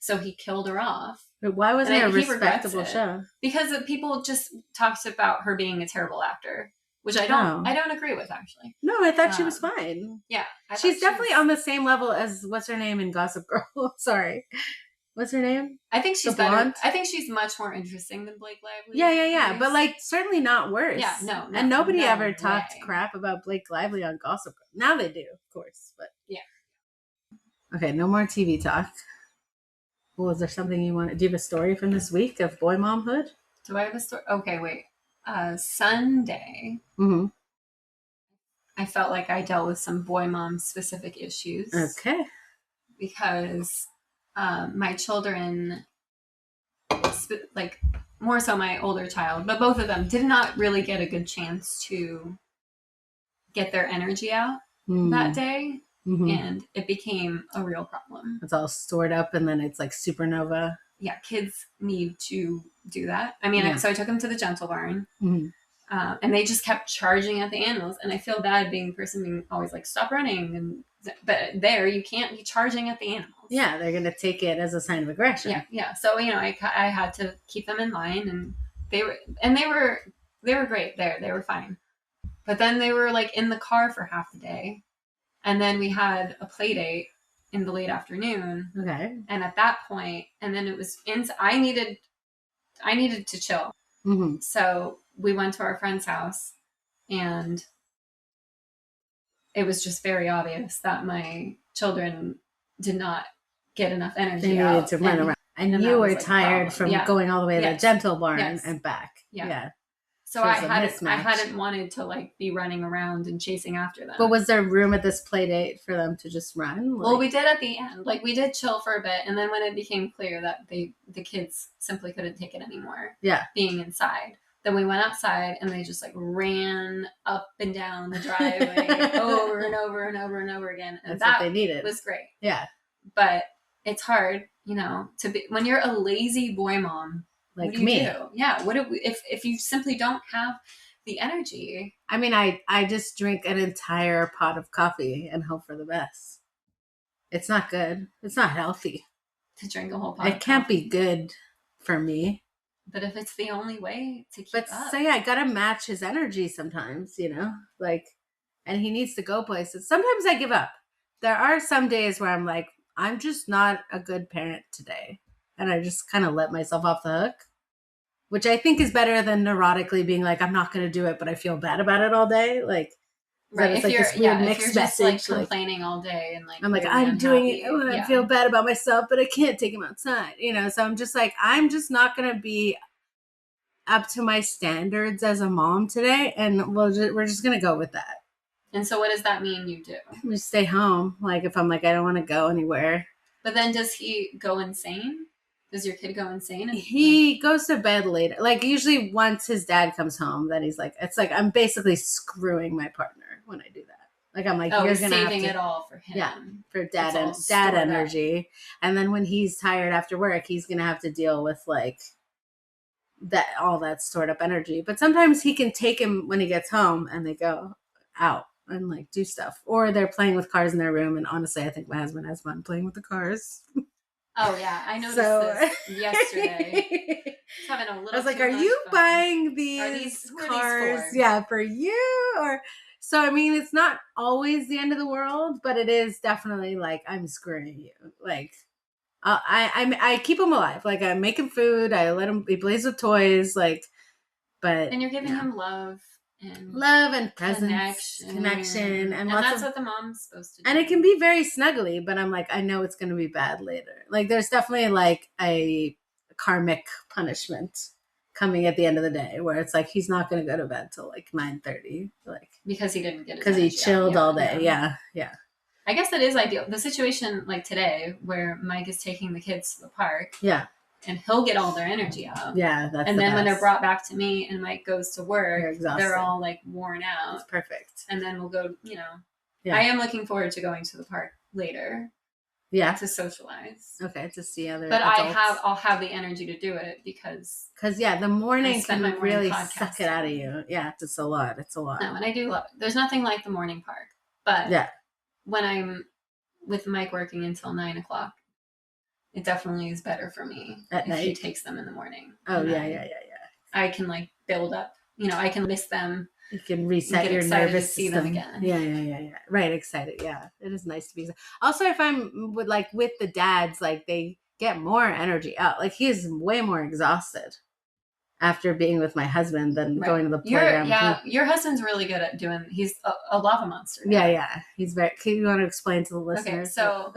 So he killed her off. But why wasn't it a respectable show? Because people just talked about her being a terrible actor, which I don't agree with, actually. No, I thought she was fine. Yeah. She's definitely on the same level as what's her name in Gossip Girl. Sorry. What's her name? I think she's better. I think she's much more interesting than Blake Lively. Yeah. But like certainly not worse. Yeah, no. And nobody ever talked crap about Blake Lively on Gossip Girl. Now they do, of course. But yeah. Okay, no more TV talk. Well, is there something you want? Do you have a story from this week of boy momhood? Do I have a story? Okay, wait. Sunday. Mm-hmm. I felt like I dealt with some boy mom specific issues. Okay. Because my children, like more so my older child, but both of them did not really get a good chance to get their energy out that day. Mm-hmm. And it became a real problem. It's all stored up and then it's like supernova. Yeah, kids need to do that. I mean, so I took them to the Gentle Barn. Mm-hmm. And they just kept charging at the animals. And I feel bad being the person being always like, stop running. But there, you can't be charging at the animals. Yeah, they're going to take it as a sign of aggression. Yeah. So, I had to keep them in line, and they were great there. They were fine. But then they were like in the car for half the day. And then we had a play date in the late afternoon. Okay. And at that point, and then it was I needed to chill. Mm-hmm. So we went to our friend's house, and it was just very obvious that my children did not get enough energy. They needed to run around. And you were tired from going all the way to the Gentle Barn and back. Yeah. So I hadn't wanted to like be running around and chasing after them. But was there room at this play date for them to just run? Well, we did at the end. Like, we did chill for a bit, and then when it became clear that the kids simply couldn't take it anymore, being inside, then we went outside, and they just like ran up and down the driveway over and over and over and over again. And that's what they needed. Was great. Yeah. But it's hard, to be when you're a lazy boy mom. Like me. Yeah. What if you simply don't have the energy? I mean, I just drink an entire pot of coffee and hope for the best. It's not good. It's not healthy. To drink a whole pot. It can't be good for me. But if it's the only way to keep up. So I gotta match his energy sometimes, like, and he needs to go places. Sometimes I give up. There are some days where I'm like, I'm just not a good parent today. And I just kind of let myself off the hook, which I think is better than neurotically being like, I'm not going to do it, but I feel bad about it all day. Like, right. If you're just like complaining all day and like, I'm like, I'm doing it. Oh, I feel bad about myself, but I can't take him outside, So I'm just like, I'm just not going to be up to my standards as a mom today. And we're just going to go with that. And so what does that mean you do? We stay home. Like, if I'm like, I don't want to go anywhere. But then does he go insane? Does your kid go insane? He goes to bed later. Like, usually once his dad comes home, then he's like, it's like, I'm basically screwing my partner when I do that. Like, I'm like, you're going to saving it all for him. Yeah, for dad energy. Up. And then when he's tired after work, he's going to have to deal with like all that stored up energy. But sometimes he can take him when he gets home and they go out and like do stuff. Or they're playing with cars in their room. And honestly, I think my husband has fun playing with the cars. Oh yeah, I noticed this yesterday. I was like, "Are you buying these cars? For you?" Or so. I mean, it's not always the end of the world, but it is definitely like I'm screwing you. Like, I keep him alive. Like, I make him food. I let him. He plays with toys. Like, but and you're giving him love and presence, connection, and that's what the mom's supposed to do. And it can be very snuggly, but I'm like, I know it's going to be bad later. Like, there's definitely like a karmic punishment coming at the end of the day where it's like he's not going to go to bed till like 9:30, like because he didn't get because he chilled all day. Yeah. I guess that is ideal. The situation like today where Mike is taking the kids to the park. Yeah. And he'll get all their energy out. Yeah, that's and then when they're brought back to me and Mike goes to work, they're all like worn out. It's perfect. And then we'll go, I am looking forward to going to the park later. Yeah. To socialize. Okay, to see other But adults. I'll have the energy to do it because the morning can really suck it out of you. Yeah, it's a lot. No, and I do love it. There's nothing like the morning park. But when I'm with Mike working until 9:00, it definitely is better for me at night. He takes them in the morning. Oh, yeah. I can like build up, I can miss them. You can reset your nervous system. See them again. Yeah. Right. Excited. Yeah. It is nice to be. Also, if I'm with the dads, like they get more energy out. Like he is way more exhausted after being with my husband than going to the playground. Your husband's really good at doing, he's a lava monster. Yeah. He's very, can you want to explain to the listeners? Okay. So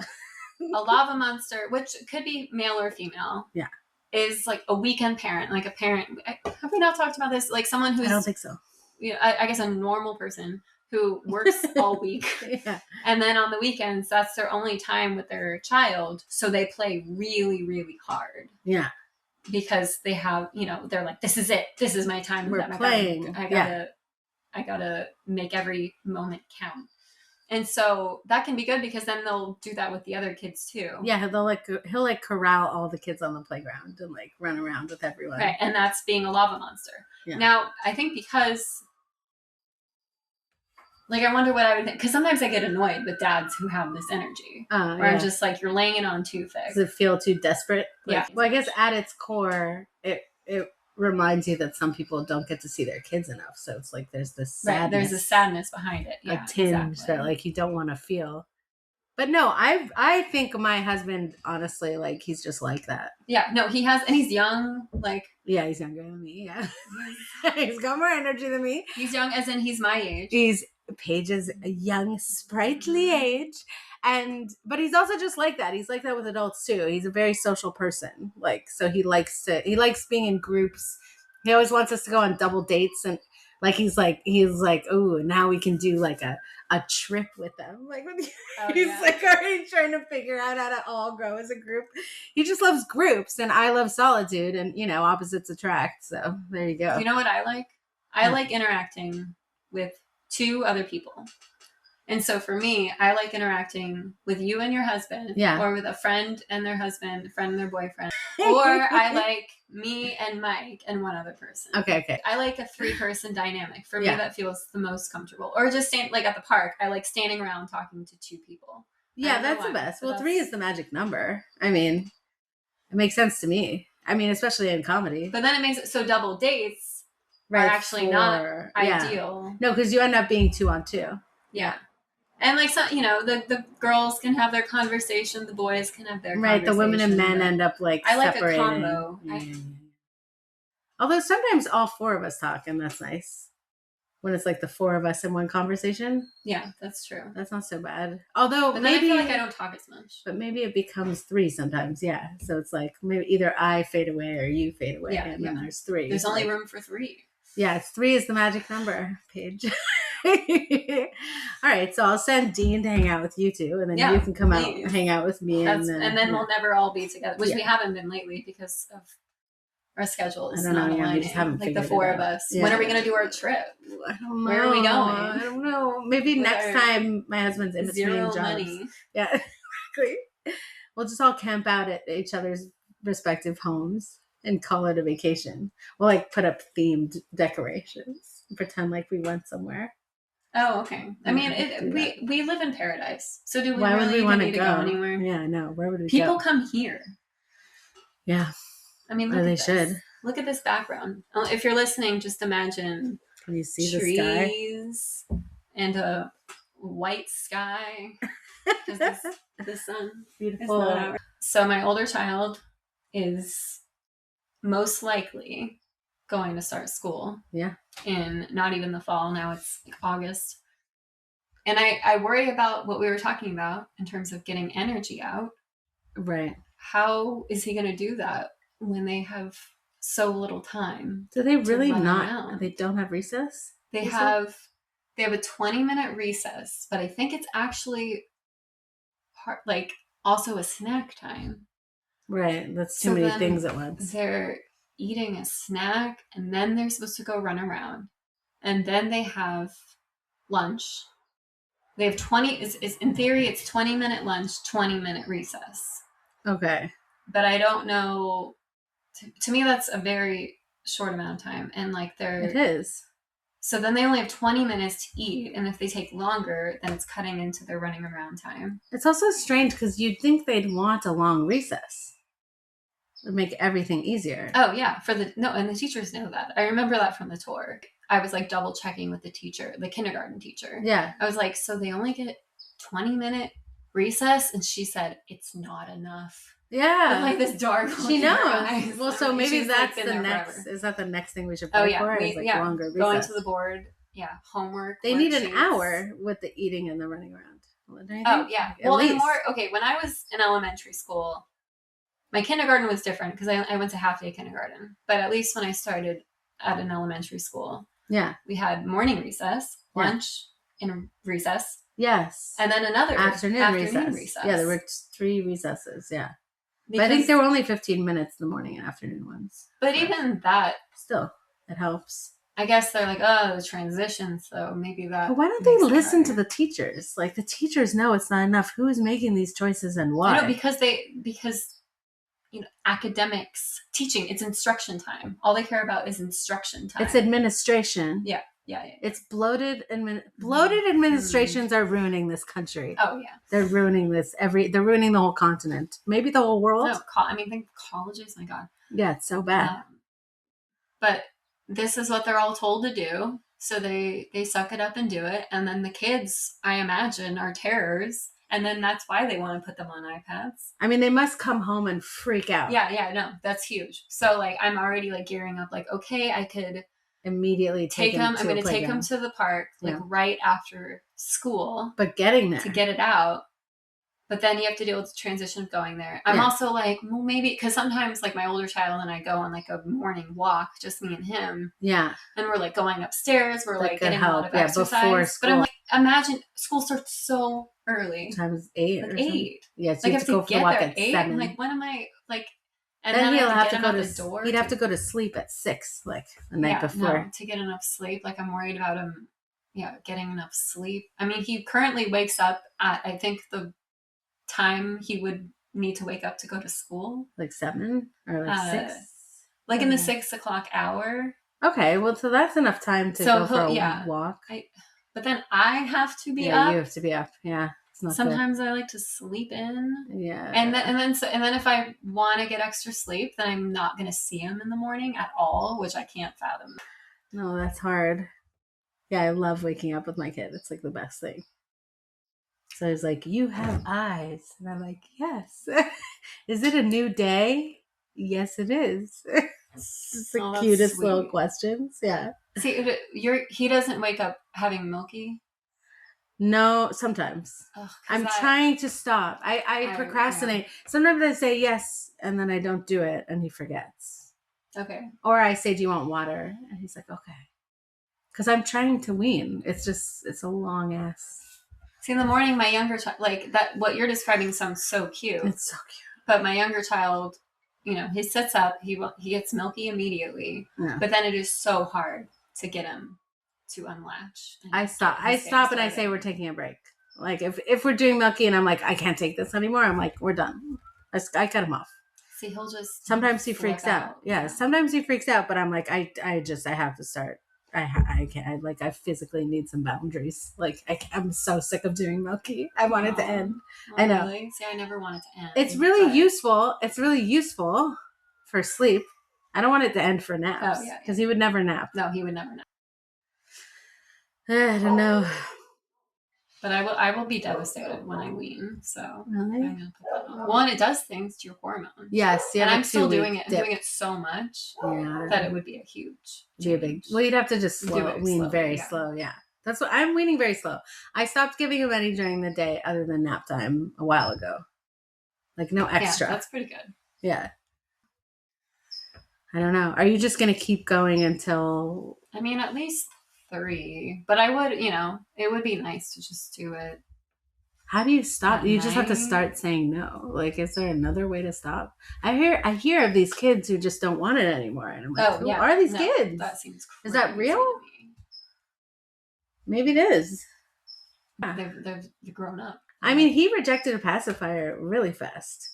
a lava monster, which could be male or female. Yeah. Is like a weekend parent, like a parent. Have we not talked about this? Like someone who's, I don't think so. I guess a normal person who works all week. Yeah. And then on the weekends, that's their only time with their child. So they play really, really hard. Yeah. Because they have, they're like, this is it. This is my time. We're playing. I gotta make every moment count. And so that can be good because then they'll do that with the other kids too. Yeah, he'll like corral all the kids on the playground and like run around with everyone. Right, and that's being a lava monster. Yeah. Now, I think because, like, I wonder what I would think, because sometimes I get annoyed with dads who have this energy. Where I'm just like, you're laying it on too thick. Does it feel too desperate? Like, yeah. Well, I guess at its core, it reminds you that some people don't get to see their kids enough. So it's like there's this sadness. Right, there's a sadness behind it. Yeah, a tinge that like you don't want to feel. But no, I think my husband, honestly, like he's just like that. Yeah, no, he has, and he's young, like. Yeah, he's younger than me, yeah. He's got more energy than me. He's young, as in he's my age. He's Paige's a young, sprightly age. But he's also just like that. He's like that with adults too. He's a very social person. Like, so he likes being in groups. He always wants us to go on double dates, and like he's like, oh, now we can do like a trip with them. Like he's like already trying to figure out how to all go as a group. He just loves groups, and I love solitude, and opposites attract. So there you go. You know what I like? I like interacting with two other people. And so for me, I like interacting with you and your husband, or with a friend and their husband, a friend and their boyfriend, or I like me and Mike and one other person. Okay. I like a 3-person dynamic. For me, that feels the most comfortable. Or just like at the park, I like standing around talking to 2 people. Yeah, that's the best. Well, 3 is the magic number. I mean, it makes sense to me. I mean, especially in comedy. But then it makes it so double dates are actually not ideal. No, because you end up being 2 on 2. Yeah. And like, so, the girls can have their conversation, the boys can have their conversation. Right, the women and men end up like separating. I like a combo. Although sometimes all 4 of us talk, and that's nice. When it's like the 4 of us in one conversation. Yeah, that's true. That's not so bad. Although but maybe then I feel like I don't talk as much. But maybe it becomes 3 sometimes, yeah. So it's like maybe either I fade away or you fade away, and then there's 3. There's only room for 3. Yeah, 3 is the magic number, Paige. All right, so I'll send Dean to hang out with you 2, and then you can come out and hang out with me. And then we'll never all be together, which we haven't been lately because of our schedules. I don't know. Yeah, we just haven't like the 4 of us. Yeah. When are we going to do our trip? I don't know. Where are we going? I don't know. Maybe next time my husband's in between jobs. Money. Yeah, exactly. We'll just all camp out at each other's respective homes and call it a vacation. We'll like put up themed decorations, pretend like we went somewhere. Oh, okay. I mean, we live in paradise, so do we? Why really would we want to go anywhere? Yeah, no. Where would we go? People come here. Yeah. I mean, look at this. Should. Look at this background. If you're listening, just imagine. Can you see trees the sky? And a white sky. Because the sun beautiful. Is not out. So my older child is most likely going to start school. Yeah. In not even the fall. Now it's like August. And I worry about what we were talking about in terms of getting energy out. Right. How is he going to do that when they have so little time? Do they really not? Around? They don't have recess? They have a 20-minute recess, but I think it's actually like also a snack time. Right. That's too many things at once. They're eating a snack, and then they're supposed to go run around, and then they have lunch. They have 20 in theory it's 20-minute lunch, 20-minute recess. Okay. But I don't know, to me that's a very short amount of time, and like it is. So then they only have 20 minutes to eat, and if they take longer, then it's cutting into their running around time. It's also strange because you'd think they'd want a long recess. It would make everything easier. Oh, yeah. And the teachers know that. I remember that from the tour. I was like double checking with the teacher, the kindergarten teacher. Yeah. I was like, so they only get 20-minute recess? And she said, it's not enough. Yeah. With like this dark. She knows. Well, so maybe that's the next. Forever. Is that the next thing we should play for? Longer recess. Going to the board. Yeah. Homework. They need an hour with the eating and the running around. Oh, yeah. Well, when I was in elementary school, my kindergarten was different because I went to half-day kindergarten. But at least when I started at an elementary school, we had morning recess, lunch, and recess. Yes. And then another afternoon recess. Yeah, there were 3 recesses, yeah. But I think there were only 15 minutes in the morning and afternoon ones. But even that... Still, it helps. I guess they're like, oh, the transition, so maybe that. But why don't they listen to the teachers? Like, the teachers know it's not enough. Who is making these choices and why? I know, because academics, teaching, it's instruction time. All they care about is instruction time. It's administration. Yeah. It's bloated administrations are ruining this country. Oh yeah, they're ruining they're ruining the whole continent, maybe the whole world. No, think colleges, my God. Yeah, it's so bad. But this is what they're all told to do, so they suck it up and do it, and then the kids, I imagine, are terrors, and then that's why they want to put them on iPads. I mean, they must come home and freak out. Yeah, no, that's huge. So like, I'm already like gearing up, like, okay, I could immediately take him. I'm going to take him to the park, like right after school. But getting there to get it out. But then you have to deal with the transition of going there. I'm also like, well, maybe, because sometimes like my older child and I go on like a morning walk, just me and him. Yeah. And we're like going upstairs. We're like getting a lot of exercise. Before school. But I'm like, imagine school starts so early. Times 8 like 8. Yeah, so like, you have to go for the walk at 7. I'm like, when am I like? And then he'll have to go to the door. He'd have to go to sleep at 6, like the night before. No, to get enough sleep. Like, I'm worried about him. Yeah, getting enough sleep. I mean, he currently wakes up at, I think, the time he would need to wake up to go to school, like 7 or like 6, like in the 6 o'clock hour. Okay, well, so that's enough time to go for a walk. But then I have to be up. You have to be up. Yeah. Sometimes I like to sleep in. Yeah. And then if I want to get extra sleep, then I'm not going to see him in the morning at all, which I can't fathom. No, that's hard. Yeah, I love waking up with my kid. It's like the best thing. So he's like, you have eyes. And I'm like, yes. Is it a new day? Yes, it is. It's the cutest little questions. Yeah. See, he doesn't wake up having milky? No, sometimes. I'm trying to stop. I procrastinate. Yeah. Sometimes I say yes, and then I don't do it, and he forgets. Okay. Or I say, do you want water? And he's like, okay. Because I'm trying to wean. It's a long ass. See, in the morning, my younger child, like that, what you're describing sounds so cute. It's so cute. But my younger child, he sits up, he gets milky immediately, but then it is so hard to get him to unlatch. I stop and I say, we're taking a break. Like if we're doing milky and I'm like, I can't take this anymore, I'm like, we're done. I cut him off. See, he'll just sometimes he freaks out. Yeah, sometimes he freaks out, but I'm like, I have to start. I can't. I physically need some boundaries. Like I'm so sick of doing milky. I want it to end. I know. Really? See, I never want it to end. It's really useful. It's really useful for sleep. I don't want it to end for naps. Because he would never nap. No, he would never nap. I don't know. But I will be devastated when I wean. So really? I'm gonna put that on. Well, and it does things to your hormones. Yes, yeah. And I'm still doing it. I'm doing it so much that it would be a huge change. Well, you'd have to just wean very slow. Yeah, that's what I'm weaning very slow. I stopped giving him any during the day other than nap time a while ago. Like no extra. Yeah, that's pretty good. Yeah. I don't know. Are you just gonna keep going until? I mean, at least 3, but I would, it would be nice to just do it. How do you stop? You just have to start saying no. Like, is there another way to stop? I hear of these kids who just don't want it anymore, and I'm like, who are these kids? That seems crazy. Is that real? Maybe it is. They've grown up. I mean, he rejected a pacifier really fast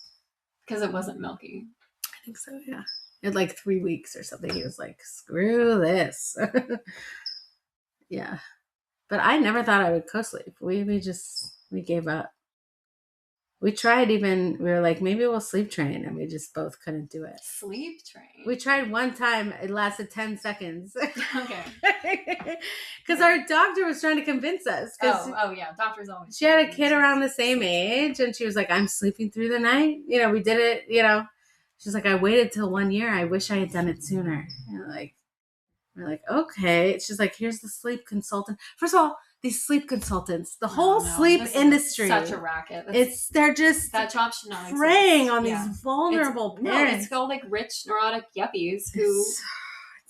because it wasn't milky. I think so. Yeah, in like 3 weeks or something, he was like, "Screw this." Yeah, but I never thought I would co-sleep. We gave up. We tried we were like, maybe we'll sleep train, and we just both couldn't do it. Sleep train? We tried one time. It lasted 10 seconds. Okay. Because our doctor was trying to convince us. Oh yeah, doctors always. She had a kid around the same age, and she was like, I'm sleeping through the night. We did it, She's like, I waited till 1 year. I wish I had done it sooner. We're like, okay. She's like, here's the sleep consultant. First of all, these sleep consultants, the whole sleep industry, such a racket. They're just that job should not preying on these vulnerable parents. No, it's all like rich neurotic yuppies who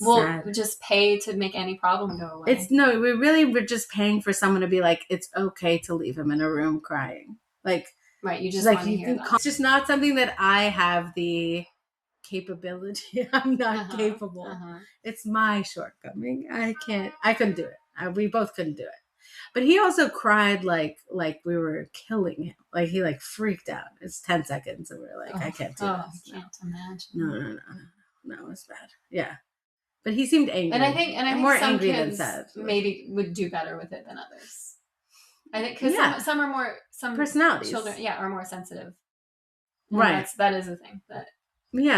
will just pay to make any problem go away. We're just paying for someone to be like, it's okay to leave him in a room crying. Like, right, you just want to hear that. It's just not something that I have the capability. I'm not capable. It's my shortcoming. I couldn't do it. We both couldn't do it. But he also cried like we were killing him. Like he like freaked out. It's 10 seconds and we were like, I can't do this. I can't imagine. No, it was bad. Yeah. But he seemed angry. And I think more angry than sad. Maybe would do better with it than others. I think because some are more, some personalities, children, are more sensitive. And right. That is the thing.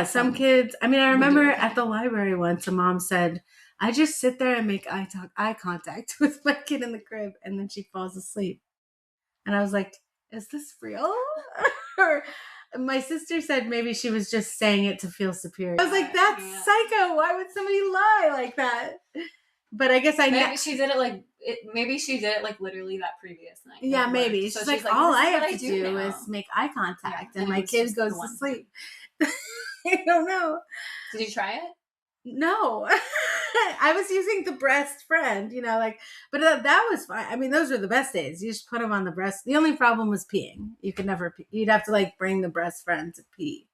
Some kids. I mean, I remember at the library once, a mom said, "I just sit there and make eye contact with my kid in the crib, and then she falls asleep." And I was like, "Is this real?" Or my sister said maybe she was just saying it to feel superior. I was like, "That's psycho. Why would somebody lie like that?" But I guess maybe she did it maybe she did it like literally that previous night. Yeah, maybe. So she's like, all I have to do is make eye contact, and my kid goes to sleep. I don't know. Did you try it? No. I was using the breast friend, but that was fine. I mean, those were the best days. You just put them on the breast. The only problem was peeing. You could never pee. You'd have to like bring the breast friend to pee.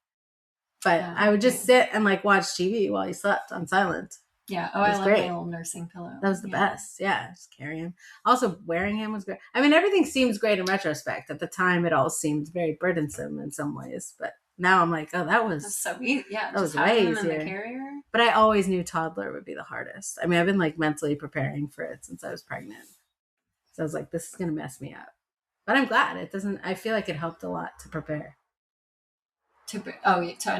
But I would just sit and like watch TV while he slept on silent. Yeah. Oh, I love my old nursing pillow. That was the best. Yeah. Just carry him. Also, wearing him was great. I mean, everything seems great in retrospect. At the time, it all seemed very burdensome in some ways. But now I'm like, oh, that's so easy. Yeah. That was way easier. In the carrier. But I always knew toddler would be the hardest. I mean, I've been like mentally preparing for it since I was pregnant. So I was like, this is going to mess me up. But I'm glad it doesn't. I feel like it helped a lot to prepare. To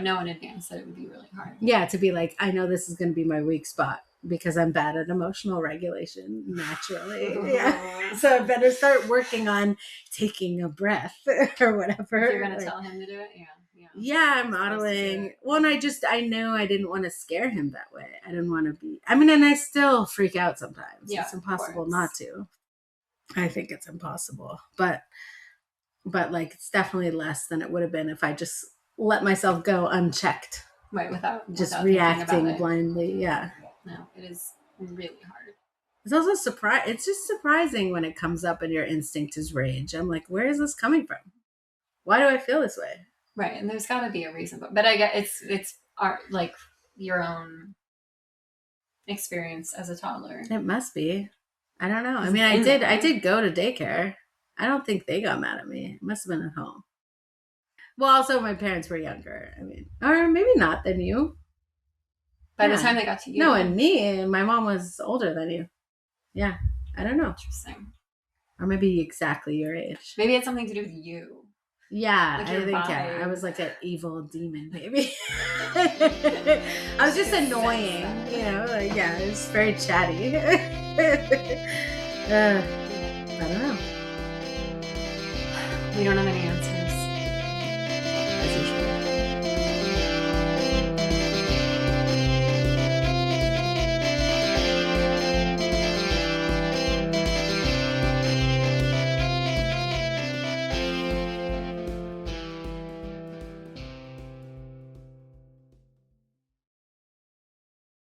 know in advance that it would be really hard. Yeah, to be like, I know this is going to be my weak spot because I'm bad at emotional regulation naturally. Yeah, so I better start working on taking a breath or whatever. You're going to tell him to do it? Yeah, I'm modeling. Well, and I knew I didn't want to scare him that way. I didn't want to be. I mean, and I still freak out sometimes. Yeah, it's impossible not to. I think it's impossible, but like it's definitely less than it would have been if I just let myself go unchecked. Right, without reacting blindly. Yeah. No, it is really hard. It's also It's just surprising when it comes up and your instinct is rage. I'm like, where is this coming from? Why do I feel this way? Right, and there's got to be a reason, but I guess it's like your own experience as a toddler. It must be. I don't know. I mean, I did go to daycare. I don't think they got mad at me. It must have been at home. Well, also my parents were younger. I mean, or maybe not than you. By the time they got to you. No, and me, my mom was older than you. Yeah, I don't know. Interesting. Or maybe exactly your age. Maybe it had something to do with you. Yeah, like I think I was like an evil demon, maybe. I was just annoying, it was very chatty. I don't know. We don't have any